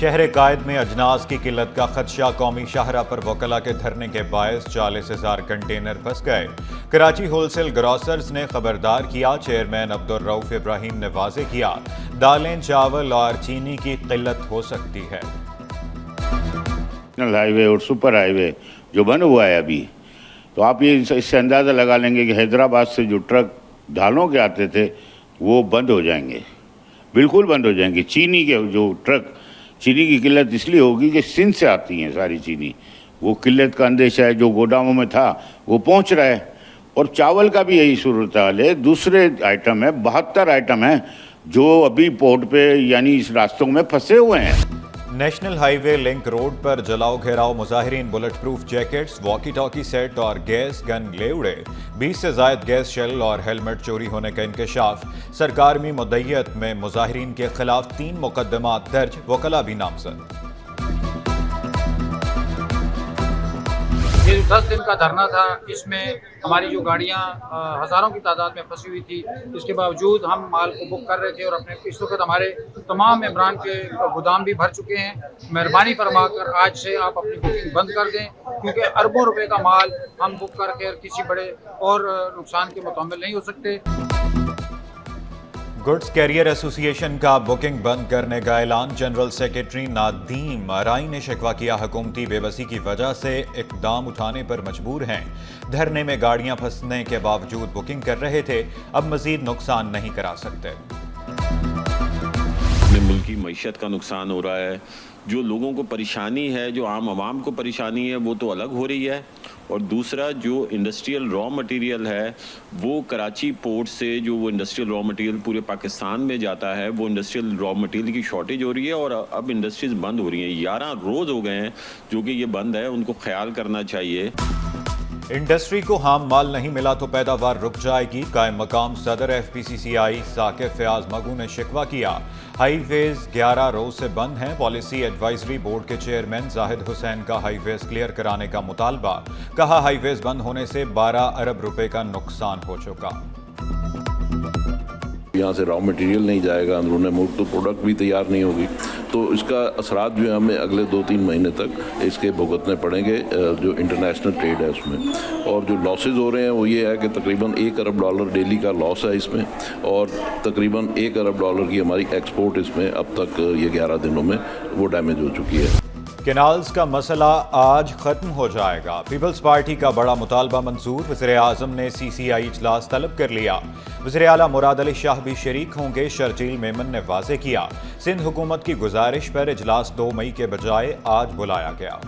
शहर कायद में अजनास की किल्लत का खदशा, कौमी शाहरा पर वकला के धरने के बायस 40,000 कंटेनर फंस गए। कराची होलसेल ग्रोसर्स ने खबरदार किया, चेयरमैन अब्दुल रऊफ इब्राहिम ने वाजे किया, दालें, चावल और चीनी की किल्लत हो सकती है। नेशनल हाईवे और सुपर हाईवे जो बन हुआ है अभी, तो आप ये इससे अंदाज़ा लगा लेंगे कि हैदराबाद से जो ट्रक ढालों के आते थे वो बंद हो जाएंगे, बिल्कुल बंद हो जाएंगे। चीनी के जो ट्रक, चीनी की किल्लत इसलिए होगी कि सिंध से आती हैं सारी चीनी, वो किल्लत का अंदेशा है, जो गोदामों में था वो पहुंच रहा है। और चावल का भी यही सूरत हाल है। दूसरे आइटम है, 72 आइटम हैं जो अभी पोर्ट पे यानी इस रास्तों में फंसे हुए हैं। नेशनल हाईवे लिंक रोड पर जलाओ घेराव, मुजाहिरीन bullet proof jackets, walkie talkie set और गैस गन ले उड़े। 20 से जायद गैस शेल और हेलमेट चोरी होने का इंकशाफ। सरकार में मुद्दईयत में मुजाहिरीन के खिलाफ 3 मुकदमात दर्ज, वकला भी नामजद। ये 10 दिन का धरना था, इसमें हमारी जो गाड़ियाँ हज़ारों की तादाद में फंसी हुई थी, इसके बावजूद हम माल को बुक कर रहे थे और अपने इस वक्त हमारे तमाम मेंबरान के गोदाम भी भर चुके हैं। मेहरबानी फरमाकर आज से आप अपनी बुकिंग बंद कर दें, क्योंकि अरबों रुपए का माल हम बुक करके किसी बड़े और नुकसान के मुतहम्मिल नहीं हो सकते। गुड्स कैरियर एसोसिएशन का बुकिंग बंद करने का ऐलान। जनरल सेक्रेटरी नादीम अराई ने शिकवा किया, हुकूमती बेबसी की वजह से इकदाम उठाने पर मजबूर हैं। धरने में गाड़ियां फंसने के बावजूद बुकिंग कर रहे थे, अब मजीद नुकसान नहीं करा सकते। अपने मुल्क की मईशत का नुकसान हो रहा है, जो लोगों को परेशानी है, जो आम आवाम को परेशानी है, वो तो अलग हो रही है। और दूसरा जो इंडस्ट्रियल रॉ मटेरियल है, वो कराची पोर्ट से जो वो इंडस्ट्रियल रॉ मटेरियल पूरे पाकिस्तान में जाता है, वो इंडस्ट्रियल रॉ मटेरियल की शॉर्टेज हो रही है और अब इंडस्ट्रीज बंद हो रही हैं। 11 रोज़ हो गए हैं जो कि ये बंद है, उनको ख्याल करना चाहिए। इंडस्ट्री को हाम माल नहीं मिला तो पैदावार रुक जाएगी। कायम मकाम सदर FPCCI साकिब फयाज मगू ने शिकवा किया, हाईवेज 11 रोज से बंद हैं। पॉलिसी एडवाइजरी बोर्ड के चेयरमैन जाहिद हुसैन का हाईवेज क्लियर कराने का मुतालबा। कहा, हाईवेज बंद होने से 12 अरब रुपए का नुकसान हो चुका। यहाँ से रॉ मटेरियल नहीं जाएगा अंदरूनी मुल्क, तो प्रोडक्ट भी तैयार नहीं होगी। तो इसका असरात जो है हमें अगले 2-3 महीने तक इसके भुगतने पड़ेंगे, जो इंटरनेशनल ट्रेड है उसमें। और जो लॉसेज हो रहे हैं वो ये है कि तकरीबन $1 अरब डेली का लॉस है इसमें, और तकरीबन $1 अरब की हमारी एक्सपोर्ट इसमें अब तक ये 11 दिनों में वो डैमेज हो चुकी है। केनाल्स का मसला आज खत्म हो जाएगा। पीपल्स पार्टी का बड़ा मुतालबा मंजूर। वज़ीर-ए-आज़म ने CCI इजलास तलब कर लिया। वज़ीर-ए-आला मुराद अली शाह भी शरीक होंगे, शर्जील मेमन ने वाज़े किया। सिंध हुकूमत की गुजारिश पर इजलास 2 मई के बजाय आज बुलाया गया।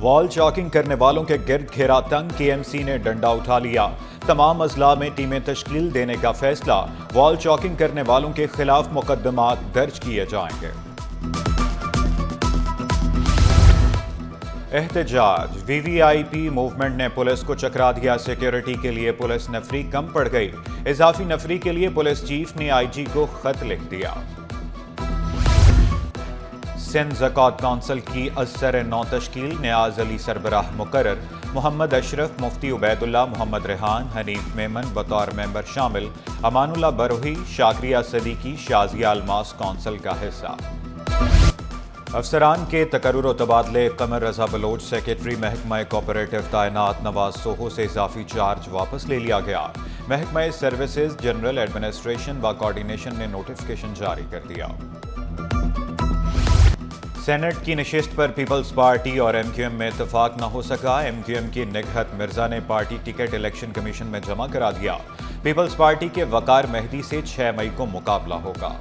वॉल चॉकिंग करने वालों के गिर्द घेरा तंग, KMC ने डंडा उठा लिया। तमाम अजला में टीमें तश्कील देने का फैसला। वॉल चॉकिंग करने वालों के खिलाफ मुकदमात दर्ज किए जाएंगे। एहतजाज, VVIP मूवमेंट ने पुलिस को चकरा दिया। सिक्योरिटी के लिए पुलिस नफरी कम पड़ गई। इजाफी नफरी के लिए पुलिस चीफ ने IG को खत लिख दिया। सिंध ज़कात कौंसिल की असर-ए-नौ तश्कील, नियाज अली सरबराह मुकर्रर, मोहम्मद अशरफ, मुफ्ती उबैदुल्ला, मोहम्मद रेहान, हनीफ मेमन बतौर मेंबर शामिल, अमानुल्लाह बरोही, शाकरिया सदीकी, शाजिया अलमास कौंसिल का हिस्सा। अफसरान के तकर्रुर व तबादले, कमर रजा बलोच सेक्रेटरी महकमा कोऑपरेटिव तैनात, नवाज सोहो से इजाफी चार्ज वापस ले लिया गया। महकमा सर्विसेज, जनरल एडमिनिस्ट्रेशन व कोऑर्डिनेशन ने नोटिफिकेशन जारी कर दिया। सेनेट की नशिस्त पर पीपल्स पार्टी और MQM में इत्तेफाक न हो सका। MQM की निगहत मिर्जा ने पार्टी टिकट इलेक्शन कमीशन में जमा करा दिया। पीपल्स पार्टी के वकार मेहदी से 6 मई को मुकाबला होगा।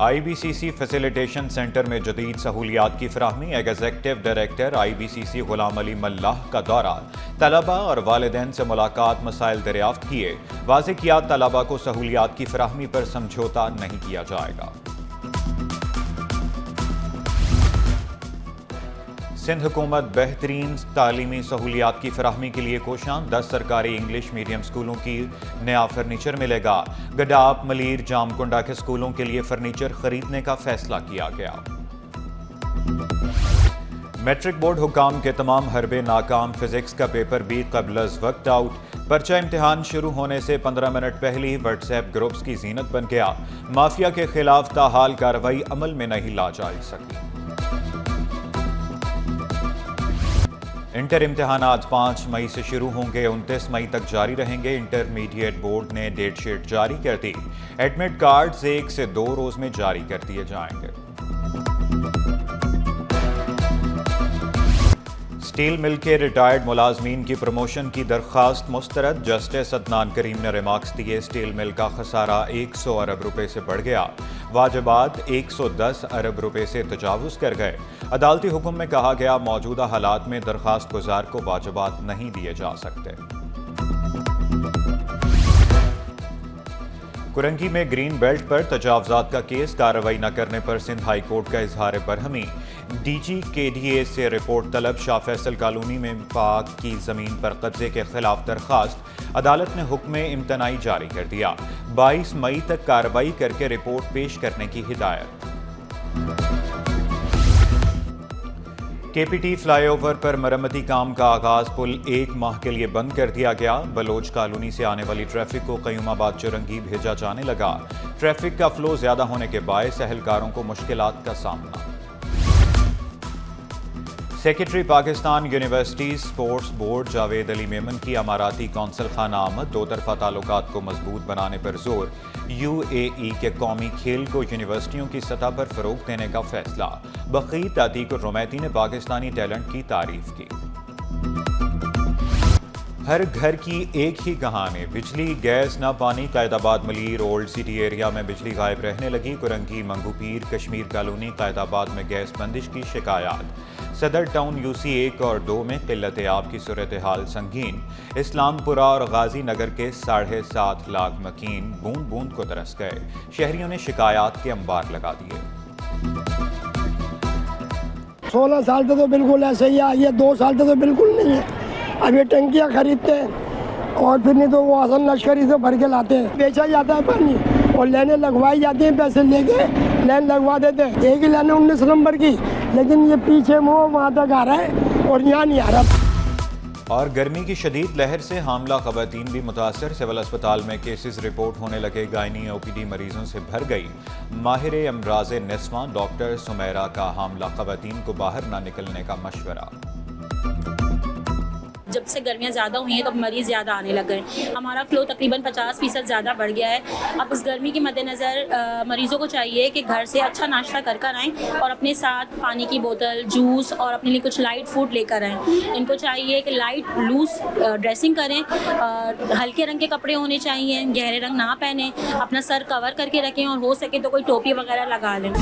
IBCC फैसिलिटेशन सेंटर में जदीद सहूलियात की फराहमी। Executive director IBCC Ghulam Ali मल्लाह का दौरा, तलबा और वालिदैन से मुलाकात, मसाइल दरियाफ्त किए। वाज़े किया, तलबा को सहूलियात की फराहमी पर समझौता नहीं किया जाएगा। सिंध हुकूमत बेहतरीन तालीमी सहूलियात की फराहमी के लिए कोशां। 10 सरकारी इंग्लिश मीडियम स्कूलों की नया फर्नीचर मिलेगा। गडाप, मलीर, जामकुंडा के स्कूलों के लिए फर्नीचर खरीदने का फैसला किया गया। मैट्रिक बोर्ड हुकाम के तमाम हरबे नाकाम, फिजिक्स का पेपर भी क़ब्ल वक्त आउट। पर्चा इम्तिहान शुरू होने से 15 मिनट पहले ही व्हाट्सएप ग्रुप्स की जीनत बन गया। माफिया के खिलाफ ताहाल कार्रवाई अमल में नहीं ला जा सकी। इंटर इम्तिहान आज 5 मई से शुरू होंगे, 29 मई तक जारी रहेंगे। इंटरमीडिएट बोर्ड ने डेट शीट जारी कर दी। एडमिट कार्ड्स 1 से 2 रोज में जारी कर दिए जाएंगे। स्टील मिल के रिटायर्ड मुलाजमीन की प्रमोशन की दरख्वास्त मुस्तरद। जस्टिस अदनान करीम ने रिमार्क्स दिए। स्टील मिल का खसारा 100 अरब रुपए से बढ़ गया। वाजिबात 110 अरब रुपए से तजावुज कर गए। अदालती हुक्म में कहा गया, मौजूदा हालात में दरखास्त गुजार को वाजिबात नहीं दिए जा सकते। कुरंगी में ग्रीन बेल्ट पर तजावजात का केस, कार्रवाई न करने पर सिंध हाई कोर्ट का इजहार बरहमी। डीजी केडीए से रिपोर्ट तलब। शाह फैसल कॉलोनी में पाक की जमीन पर कब्जे के खिलाफ दरखास्त। अदालत ने हुक्म इम्तनाई जारी कर दिया। 22 मई तक कार्रवाई करके रिपोर्ट पेश करने की हिदायत। केपीटी फ्लाईओवर पर मरम्मती काम का आगाज। पुल 1 माह के लिए बंद कर दिया गया। बलोच कॉलोनी से आने वाली ट्रैफिक को क़यूमाबाद चुरंगी भेजा जाने लगा। ट्रैफिक का फ्लो ज्यादा होने के बायस अहलकारों को मुश्किलात का सामना। Secretary Pakistan university sports board Javed Ali Memon की अमाराती कौंसल खाना आमद। 2 तरफा ताल्लुकात को मजबूत बनाने पर जोर। UAE के कौमी खेल को यूनिवर्सिटियों की सतह पर फरोग देने का फैसला। बकीर अतीकुर रुमैती ने पाकिस्तानी टैलेंट की तारीफ की। हर घर की एक ही कहानी। बिजली, गैस न पानी। Qaidabad Malir old city area में बिजली गायब रहने लगी। कुरंगी, मंगूपीर, कश्मीर कॉलोनी, कैदाबाद में गैस बंदिश की शिकायत। सदर टाउन UC 1 और 2 में किल्लत आब की सूरत हाल संगीन। इस्लामपुरा और गाजी नगर के 7.5 लाख मकीन बूंद बूंद को तरस गए। शहरियों ने शिकायत के अंबार लगा दिए। 16 साल से तो बिल्कुल ऐसे ही है, ये 2 साल से तो बिल्कुल नहीं है। अब ये टंकियाँ खरीदते हैं और फिर नहीं तो वो आसन लश्करी से भर के लाते हैं। बेचा जाता है पानी और लाइनें लगवाई जाती हैं, पैसे लेके लाइन लगवा देते हैं। एक ही लाइन 19 नंबर की, लेकिन ये पीछे मुँह वहाँ तक आ रहा है और यहाँ नहीं आ रहा। और गर्मी की शदीद लहर से हामला खवातीन भी मुतासर। सिविल अस्पताल में केसेस रिपोर्ट होने लगे। गायनी OPD मरीजों से भर गई। माहिर अमराज निस्वां डॉक्टर सुमेरा का हामला खवातीन को बाहर ना निकलने का मशवरा। जब से गर्मियाँ ज़्यादा हुई हैं तो मरीज़ ज़्यादा आने लग गए। हमारा फ़्लो तकरीबन 50% ज़्यादा बढ़ गया है। अब इस गर्मी के मद्देनज़र मरीज़ों को चाहिए कि घर से अच्छा नाश्ता कर कर आएँ और अपने साथ पानी की बोतल, जूस और अपने लिए कुछ लाइट फूड लेकर आएँ। इनको चाहिए कि लाइट लूज़ ड्रेसिंग करें, हल्के रंग के कपड़े होने चाहिए, गहरे रंग ना पहने, अपना सर कवर करके रखें और हो सके तो कोई टोपी वगैरह लगा लें।